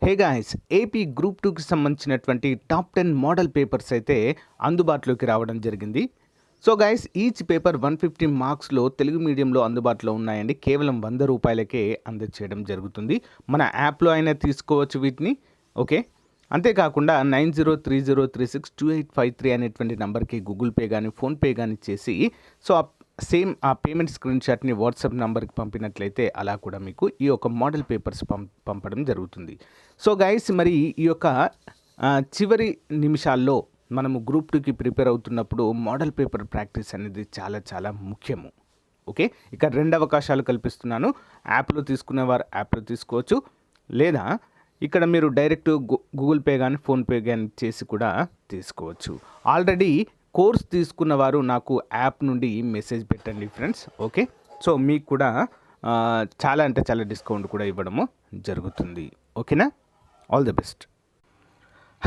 Hey guys, AP group 2కి సంబంధించినటువంటి top 10 model papers అయితే అందుబాటులోకి రావడం జరిగింది. సో గాయ్స్, ఈచ్ పేపర్ 150 మార్క్స్లో తెలుగు మీడియంలో అందుబాటులో ఉన్నాయండి. కేవలం 100 రూపాయలకే అందజేయడం జరుగుతుంది. మన యాప్లో అయినా తీసుకోవచ్చు వీటిని. ఓకే, అంతేకాకుండా 9030362853 అనేటువంటి నెంబర్కి గూగుల్ పే కానీ ఫోన్పే కానీ చేసి సో ఆ పేమెంట్ స్క్రీన్ షాట్ని వాట్సాప్ నెంబర్కి పంపినట్లయితే అలా కూడా మీకు ఈ యొక్క మోడల్ పేపర్స్ పంపడం జరుగుతుంది. సో గైస్, మరి ఈ యొక్క చివరి నిమిషాల్లో మనము గ్రూప్ 2కి ప్రిపేర్ అవుతున్నప్పుడు మోడల్ పేపర్ ప్రాక్టీస్ అనేది చాలా చాలా ముఖ్యము. ఓకే, ఇక 2 అవకాశాలు కల్పిస్తున్నాను. యాప్లో తీసుకునేవారు యాప్లో తీసుకోవచ్చు, లేదా ఇక్కడ మీరు డైరెక్ట్ గూగుల్ పే కానీ ఫోన్పే కానీ చేసి కూడా తీసుకోవచ్చు. ఆల్రెడీ కోర్స్ తీసుకున్నవారు నాకు యాప్ నుండి మెసేజ్ పెట్టండి ఫ్రెండ్స్. ఓకే, సో మీకు కూడా చాలా అంటే చాలా డిస్కౌంట్ కూడా ఇవ్వడము జరుగుతుంది. ఓకేనా, all the best.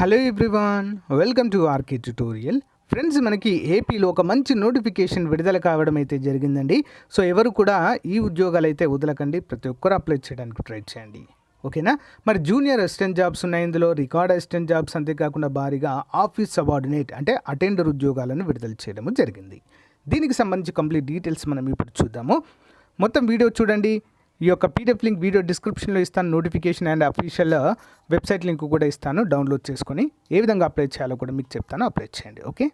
Hello everyone, welcome to RK tutorial. Friends, మనకి ఏపీలో ఒక మంచి నోటిఫికేషన్ విడుదల కావడం అయితే జరిగిందండి. సో ఎవరు కూడా ఈ ఉద్యోగాలు అయితే వదలకండి, ప్రతి ఒక్కరు అప్లై చేయడానికి ట్రై చేయండి. ఓకేనా, మరి జూనియర్ అసిస్టెంట్ జాబ్స్ ఉన్నాయి ఇందులో, రికార్డ్ అసిస్టెంట్ జాబ్స్, అంతేకాకుండా భారీగా ఆఫీస్ సబార్డినేట్ అంటే అటెండర్ ఉద్యోగాలను విడుదల చేయడం జరిగింది. దీనికి సంబంధించి కంప్లీట్ డీటెయిల్స్ మనం ఇప్పుడు చూద్దాము. మొత్తం వీడియో చూడండి. ఈ యొక్క పీడిఎఫ్ లింక్ వీడియో డిస్క్రిప్షన్లో ఇస్తాను. Notification and official website link కూడా ఇస్తాను. డౌన్లోడ్ చేసుకొని ఏ విధంగా అప్లై చేయాలో కూడా మీకు చెప్తాను. అప్లై చేయండి. ఓకే,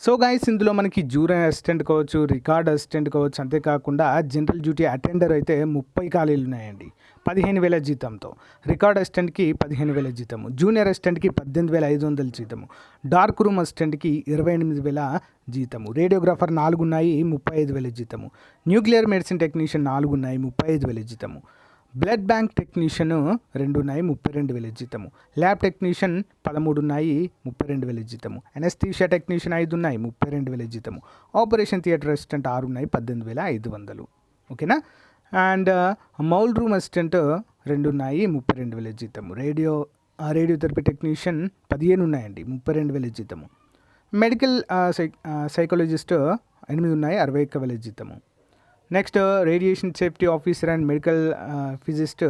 సో గాయస్, ఇందులో మనకి జూనియర్ అసిస్టెంట్ కావచ్చు, రికార్డ్ అసిస్టెంట్ కావచ్చు, అంతేకాకుండా జనరల్ డ్యూటీ అటెండర్ అయితే 30 ఖాళీలు ఉన్నాయండి. 15,000 జీతంతో. రికార్డ్ అసిస్టెంట్కి 15,000 జీతము, జూనియర్ అసిస్టెంట్కి 18,500 జీతము, డార్క్ రూమ్ అసిస్టెంట్కి 28,000 జీతము, రేడియోగ్రాఫర్ 4 ఉన్నాయి, 35,000 జీతము, న్యూక్లియర్ మెడిసిన్ టెక్నీషియన్ 4 ఉన్నాయి, 35,000 జీతము, బ్లడ్ బ్యాంక్ టెక్నీషియన్ 2 ఉన్నాయి, 32,000 జీతము, ల్యాబ్ టెక్నీషియన్ 13 ఉన్నాయి, 32,000 జీతము, ఎనస్థీషియా టెక్నీషియన్ 5 ఉన్నాయి, 32,000 జీతము, ఆపరేషన్ థియేటర్ అసిస్టెంట్ 6 ఉన్నాయి, 18,500. ఓకేనా, అండ్ మౌల్ రూమ్ అసిస్టెంట్ 2 ఉన్నాయి, 32,000 జీతము, రేడియోథెరపీ టెక్నీషియన్ 15 ఉన్నాయండి, 32,000 జీతము, మెడికల్ సైకాలజిస్ట్ 8 ఉన్నాయి, 61,000 జీతము. Next radiation safety officer and medical physicist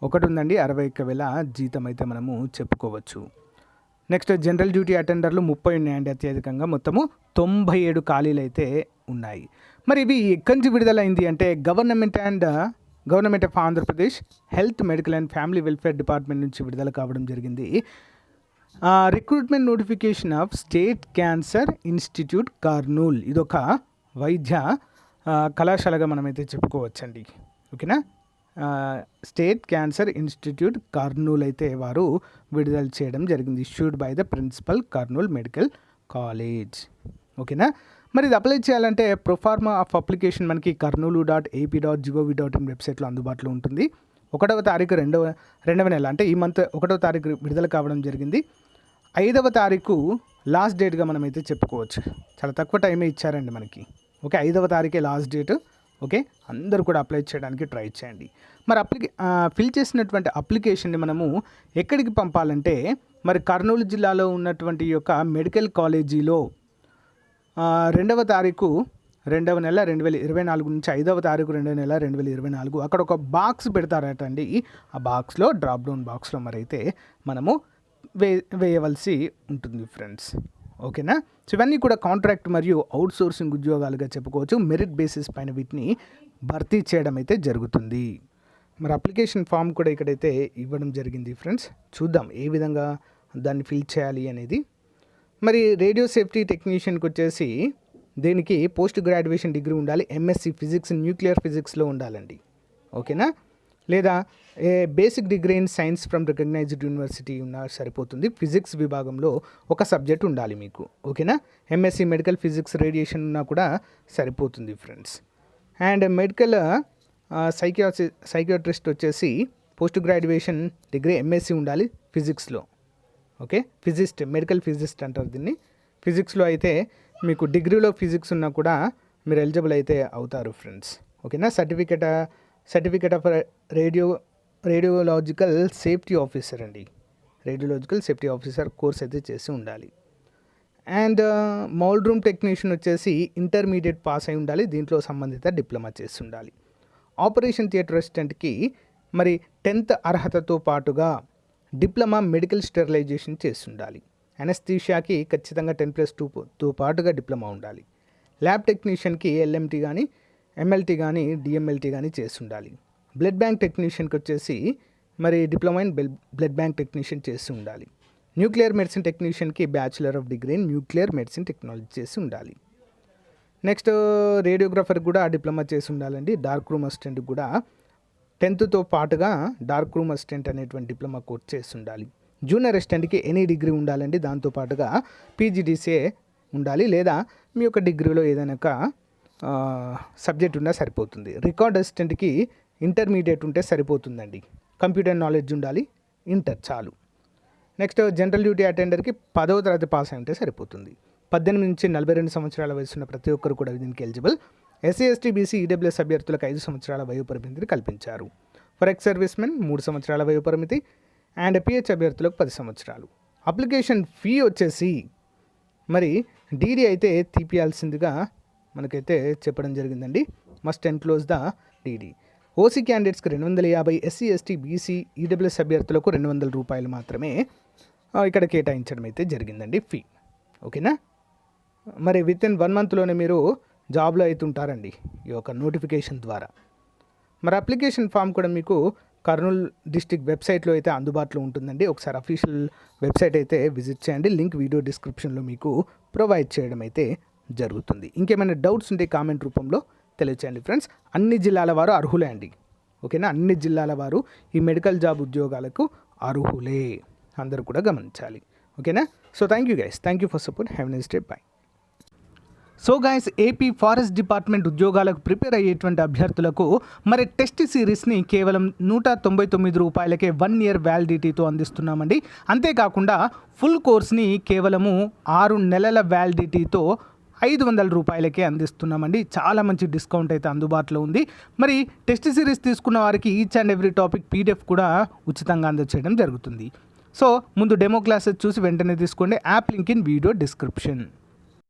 1 ఉందండి, 61,000 జీతం అయితే మనము చెప్పుకోవచ్చు. నెక్స్ట్ జనరల్ డ్యూటీ అటెండర్లు 30 ఉన్నాయండి అత్యధికంగా, మొత్తము 97 ఖాళీలు అయితే ఉన్నాయి. మరి ఇవి ఎక్కడి నుంచి విడుదలైంది అంటే government of Andhra Pradesh health, medical and family welfare department నుంచి విడుదల కావడం జరిగింది. Recruitment notification off state cancer institute Kurnool, ఇదొక వైద్య కళాశాలగా మనమైతే చెప్పుకోవచ్చండి. ఓకేనా, స్టేట్ క్యాన్సర్ ఇన్స్టిట్యూట్ కర్నూల్ అయితే వారు విడుదల చేయడం జరిగింది. Issued by the principal Kurnool medical college. ఓకేనా, మరి ఇది అప్లై చేయాలంటే ప్రొఫార్మా ఆఫ్ అప్లికేషన్ మనకి karnoolu.ap.gov.in వెబ్సైట్లో అందుబాటులో ఉంటుంది. 1వ తారీఖు 2వ నెల అంటే ఈ మంత్ 1వ తారీఖు విడుదల కావడం జరిగింది. 5వ తారీఖు లాస్ట్ డేట్గా మనమైతే చెప్పుకోవచ్చు. చాలా తక్కువ టైమే ఇచ్చారండి మనకి. ఓకే, 5వ తారీఖే లాస్ట్ డేట్. ఓకే, అందరూ కూడా అప్లై చేయడానికి ట్రై చేయండి. మరి ఫిల్ చేసినటువంటి అప్లికేషన్ని మనము ఎక్కడికి పంపాలంటే మరి కర్నూలు జిల్లాలో ఉన్నటువంటి యొక్క మెడికల్ కాలేజీలో 2వ తారీఖు 2వ నెల 2024 నుంచి 5వ తారీఖు 2వ నెల 2024 అక్కడ ఒక బాక్స్ పెడతారట అండి. ఆ బాక్స్లో డ్రాప్ డౌన్ బాక్స్లో మరి అయితే మనము వేయవలసి ఉంటుంది ఫ్రెండ్స్. ఓకేనా, సో ఇవన్నీ కూడా కాంట్రాక్ట్ మరియు అవుట్ సోర్సింగ్ ఉద్యోగాలుగా చెప్పుకోవచ్చు. మెరిట్ బేసిస్ పైన వీటిని భర్తీ చేయడం అయితే జరుగుతుంది. మరి అప్లికేషన్ ఫామ్ కూడా ఇక్కడైతే ఇవ్వడం జరిగింది ఫ్రెండ్స్. చూద్దాం ఏ విధంగా దాన్ని ఫిల్ చేయాలి అనేది. మరి రేడియో సేఫ్టీ టెక్నీషియన్కి వచ్చేసి దీనికి పోస్ట్ గ్రాడ్యుయేషన్ డిగ్రీ ఉండాలి, ఎంఎస్సి ఫిజిక్స్, న్యూక్లియర్ ఫిజిక్స్లో ఉండాలండి. ఓకేనా, లేదా basic degree in science from recognised university ఉన్నా సరిపోతుంది. ఫిజిక్స్ విభాగంలో ఒక సబ్జెక్ట్ ఉండాలి మీకు. ఓకేనా, ఎంఎస్సి మెడికల్ ఫిజిక్స్ రేడియేషన్ ఉన్నా కూడా సరిపోతుంది ఫ్రెండ్స్. అండ్ మెడికల్ సైకియాట్రిస్ట్ వచ్చేసి పోస్ట్ గ్రాడ్యుయేషన్ డిగ్రీ ఎంఎస్సి ఉండాలి ఫిజిక్స్లో. ఓకే, మెడికల్ ఫిజిస్ట్ అంటారు దీన్ని. ఫిజిక్స్లో అయితే మీకు డిగ్రీలో ఫిజిక్స్ ఉన్నా కూడా మీరు ఎలిజిబుల్ అయితే అవుతారు ఫ్రెండ్స్. ఓకేనా, certificate of radiological safety officer అండి. రేడియోలాజికల్ సేఫ్టీ ఆఫీసర్ కోర్స్ అయితే చేసి ఉండాలి. అండ్ మౌల్ రూమ్ టెక్నీషియన్ వచ్చేసి ఇంటర్మీడియట్ పాస్ అయి ఉండాలి, దీంట్లో సంబంధిత డిప్లొమా చేసి ఉండాలి. ఆపరేషన్ థియేటర్ అసిస్టెంట్కి మరి 10th అర్హతతో పాటుగా డిప్లొమా మెడికల్ స్టెరిలైజేషన్ చేసి ఉండాలి. అనస్థీషియాకి ఖచ్చితంగా 10+2తో పాటుగా డిప్లొమా ఉండాలి. ల్యాబ్ టెక్నీషియన్కి ఎల్ఎంటీ కానీ ఎంఎల్టీ కానీ డిఎంఎల్టీ కానీ చేసి ఉండాలి. బ్లడ్ బ్యాంక్ టెక్నీషియన్కి వచ్చేసి మరి diploma in blood bank technician చేసి ఉండాలి. న్యూక్లియర్ మెడిసిన్ టెక్నీషియన్కి bachelor of degree in nuclear medicine technology చేసి ఉండాలి. నెక్స్ట్ రేడియోగ్రాఫర్ కూడా డిప్లొమా చేసి ఉండాలండి. డార్క్ రూమ్ అసిస్టెంట్ కూడా 10th పాటుగా డార్క్ రూమ్ అసిస్టెంట్ అనేటువంటి డిప్లొమా కోర్స్ చేసి ఉండాలి. జూనియర్ అసిస్టెంట్కి ఎనీ డిగ్రీ ఉండాలండి. దాంతోపాటుగా పీజీడీసీఏ ఉండాలి, లేదా మీ యొక్క డిగ్రీలో ఏదైనా ఒక సబ్జెక్ట్ ఉన్నా సరిపోతుంది. రికార్డ్ అసిస్టెంట్కి ఇంటర్మీడియట్ ఉంటే సరిపోతుందండి. కంప్యూటర్ నాలెడ్జ్ ఉండాలి, ఇంటర్ చాలు. నెక్స్ట్ జనరల్ డ్యూటీ అటెండర్కి 10వ తరగతి పాస్ అయి ఉంటే సరిపోతుంది. 18 నుంచి 42 సంవత్సరాల వయసున్న ప్రతి ఒక్కరు కూడా దీనికి eligible. SC ST BC EWS అభ్యర్థులకు 5 సంవత్సరాల వయోపరిమితిని కల్పించారు. ఫర్ ఎక్స్ సర్వీస్ మెన్ 3 సంవత్సరాల వయోపరిమితి అండ్ పిహెచ్ అభ్యర్థులకు 10 సంవత్సరాలు. అప్లికేషన్ ఫీ వచ్చేసి మరి డీడీ అయితే తీపియాల్సిందిగా మనకైతే చెప్పడం జరిగిందండి. Must enclose the DD. OC క్యాండిడేట్స్కి 250, ఎస్సీ ఎస్టీ బీసీ ఈడబ్ల్యూఎస్ అభ్యర్థులకు 200 రూపాయలు మాత్రమే ఇక్కడ కేటాయించడం అయితే జరిగిందండి ఫీ. ఓకేనా? మరి వితిన్ 1 మంత్లోనే మీరు జాబ్లో అయితే ఉంటారండి ఈ యొక్క నోటిఫికేషన్ ద్వారా. మరి అప్లికేషన్ ఫామ్ కూడా మీకు కర్నూలు డిస్టిక్ వెబ్సైట్లో అయితే అందుబాటులో ఉంటుందండి. ఒకసారి అఫీషియల్ వెబ్సైట్ అయితే విజిట్ చేయండి. లింక్ వీడియో డిస్క్రిప్షన్లో మీకు ప్రొవైడ్ చేయడం అయితే జరుగుతుంది. ఇంకేమైనా డౌట్స్ ఉంటే కామెంట్ రూపంలో తెలియచేయండి ఫ్రెండ్స్. అన్ని జిల్లాల వారు అర్హులే అండి. ఓకేనా? అన్ని జిల్లాల వారు ఈ మెడికల్ జాబ్ ఉద్యోగాలకు అర్హులే, అందరూ కూడా గమనించాలి. ఓకేనా? So thank you guys, thank you for support. Have a nice day, by. So guys, AP forest department ఉద్యోగాలకు ప్రిపేర్ అయ్యేటువంటి అభ్యర్థులకు మరి టెస్ట్ సిరీస్ని కేవలం 199 రూపాయలకే 1 year వ్యాలిడిటీతో అందిస్తున్నామండి. అంతేకాకుండా ఫుల్ కోర్స్ని కేవలము 6 నెలల వ్యాలిడిటీతో 500 రూపాయలకే అందిస్తున్నామండి. చాలా మంచి డిస్కౌంట్ అయితే అందుబాటులో ఉంది. మరి టెస్ట్ సిరీస్ తీసుకున్న వారికి each and every topic PDF కూడా ఉచితంగా అందజేయడం జరుగుతుంది. సో ముందు డెమో క్లాసెస్ చూసి వెంటనే తీసుకోండి. App link in video description.